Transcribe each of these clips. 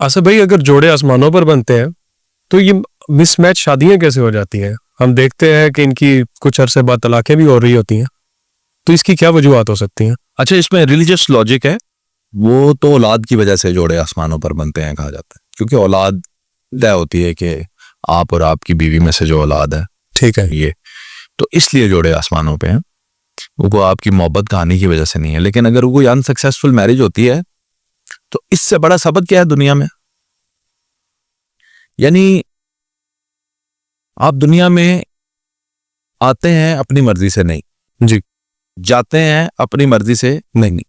आसिफ भाई, अगर जोड़े आसमानों पर बनते हैं तो ये मिसमैच शादियां कैसे हो जाती हैं? हम देखते हैं कि इनकी कुछ अरसे बाद तलाकें भी हो रही होती हैं, तो इसकी क्या वजूहत हो सकती हैं? अच्छा, इसमें रिलीजियस लॉजिक है। वो तो औलाद की वजह से जोड़े आसमानों पर बनते हैं कहा जाता है, क्योंकि औलाद तय होती है कि आप और आपकी बीवी में से जो औलाद है, ठीक है, ये तो इसलिए जोड़े आसमानों पे हैं। वो आपकी मोहब्बत कहानी की वजह से नहीं है। लेकिन अगर कोई अनसक्सेसफुल मैरिज होती है तो इससे बड़ा सबक क्या है दुनिया में? यानी आप दुनिया में आते हैं अपनी मर्जी से नहीं, जी, जाते हैं अपनी मर्जी से नहीं।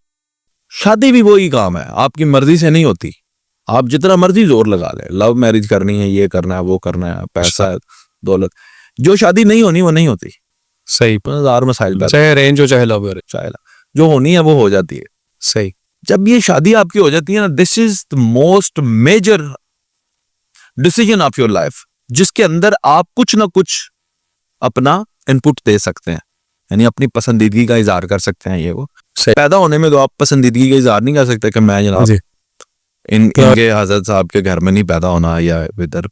शादी भी वही काम है, आपकी मर्जी से नहीं होती। आप जितना मर्जी जोर लगा ले, लव मैरिज करनी है, ये करना है, वो करना है, पैसा है, दौलत, जो शादी नहीं होनी वो नहीं होती। सही। हजार मसाइल, चाहे अरेंज हो चाहे लव हो, चाहे जो होनी है वो हो जाती है। सही। जब ये शादी आपकी हो जाती है ना, this is the most major decision of your life, जिसके अंदर आप कुछ ना कुछ अपना इनपुट दे सकते हैं, यानी अपनी पसंदीदगी का इजहार कर सकते हैं। ये वो पैदा होने में तो आप पसंदीदगी का इजहार नहीं कर सकते कि मैं जनाब इनके हजरत साहब के घर में नहीं पैदा होना या इधर,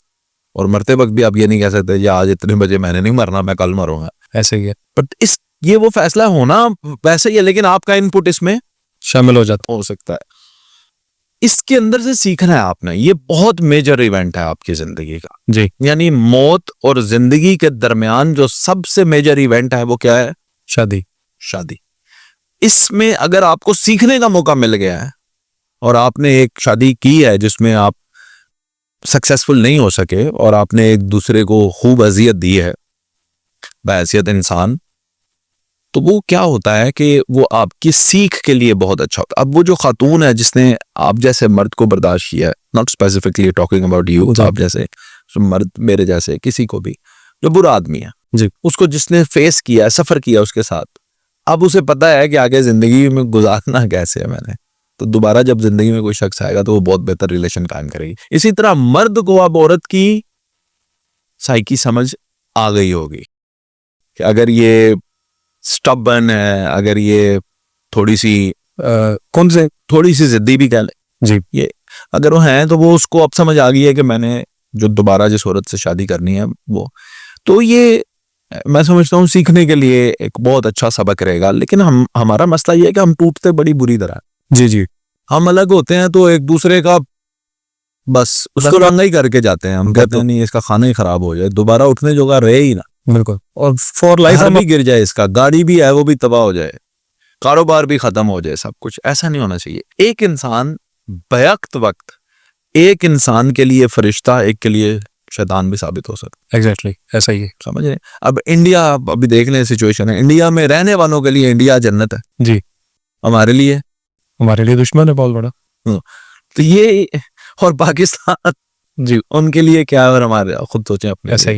और मरते वक्त भी आप ये नहीं कह सकते या आज इतने बजे मैंने नहीं मरना, मैं कल मरूंगा, ऐसे ही है। बट ये वो फैसला होना वैसे ही है, लेकिन आपका इनपुट इसमें शामिल हो जाता हो सकता है। इसके अंदर से सीखना है आपने। ये बहुत मेजर इवेंट है आपकी जिंदगी का। जी, यानी मौत और जिंदगी के दरमियान जो सबसे मेजर इवेंट है वो क्या है? शादी। शादी। इसमें अगर आपको सीखने का मौका मिल गया है और आपने एक शादी की है जिसमें आप सक्सेसफुल नहीं हो सके और आपने एक दूसरे को खूब अजियत दी है बहैसियत इंसान, तो वो क्या होता है कि वो आपकी सीख के लिए बहुत अच्छा होता है। अब वो जो खातून है जिसने आप जैसे मर्द को बर्दाश्त किया है, not specifically talking about you, आप जैसे मर्द, मेरे जैसे किसी को भी जो बुरा आदमी है जी, उसको जिसने फेस किया, सफर किया उसके साथ, अब उसे पता है कि आगे जिंदगी में गुजारना कैसे है मैंने, तो दोबारा जब जिंदगी में कोई शख्स आएगा तो वो बहुत बेहतर रिलेशन कायम करेगी। इसी तरह मर्द को अब औरत की साइकी समझ आ गई होगी कि अगर ये स्टबर्न है, अगर ये थोड़ी सी थोड़ी सी जिद्दी भी कह ले जी, ये अगर वो है, तो वो उसको अब समझ आ गई है कि मैंने जो दोबारा जिस औरत से शादी करनी है वो, तो ये मैं समझता हूँ सीखने के लिए एक बहुत अच्छा सबक रहेगा। लेकिन हमारा मसला ये है कि हम टूटते बड़ी बुरी तरह। जी, जी, हम अलग होते हैं तो एक दूसरे का बस उसको रंगा ही करके जाते हैं। हम कहते हैं नहीं इसका खाना ही खराब हो जाए, दोबारा उठने जोगा रहे ही ना, बिल्कुल, और फॉर लाइफ घर भी गिर जाए, इसका गाड़ी भी है वो भी तबाह हो जाए, कारोबार भी खत्म हो जाए, सब कुछ। ऐसा नहीं होना चाहिए। एक इंसान बैक्त वक्त एक इंसान के लिए फरिश्ता, एक के लिए शैतान भी साबित हो सकता है। एग्जैक्टली ऐसा ही है। समझ रहे? अब इंडिया, अभी देख लें सिचुएशन है, इंडिया में रहने वालों के लिए इंडिया जन्नत है जी, हमारे लिए दुश्मन है बहुत बड़ा। तो ये, और पाकिस्तान जी उनके लिए क्या है, और हमारे खुद सोचें अपने। ऐसा ही।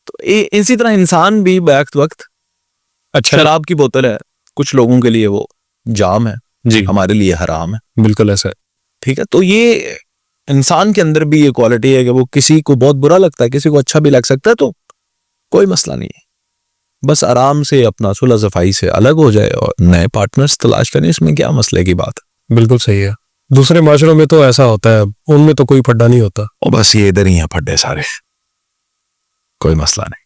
तो इसी तरह इंसान भी बैक्त वक्त अच्छा, शराब की बोतल है, कुछ लोगों के लिए वो जाम है जी, हमारे लिए हराम है। बिल्कुल ऐसा है। ठीक है, तो ये इंसान के अंदर भी ये क्वालिटी है कि वो किसी को बहुत बुरा लगता है, किसी को अच्छा भी लग सकता है, तो कोई मसला नहीं है, बस आराम से अपना सुलह सफाई से अलग हो जाए और नए पार्टनर्स तलाश करें। इसमें क्या मसले की बात है? बिल्कुल सही है। दूसरे माशरों में तो ऐसा होता है, उनमें तो कोई फड्डा नहीं होता, और बस ये इधर ही है फड्डे सारे, कोई मसला नहीं।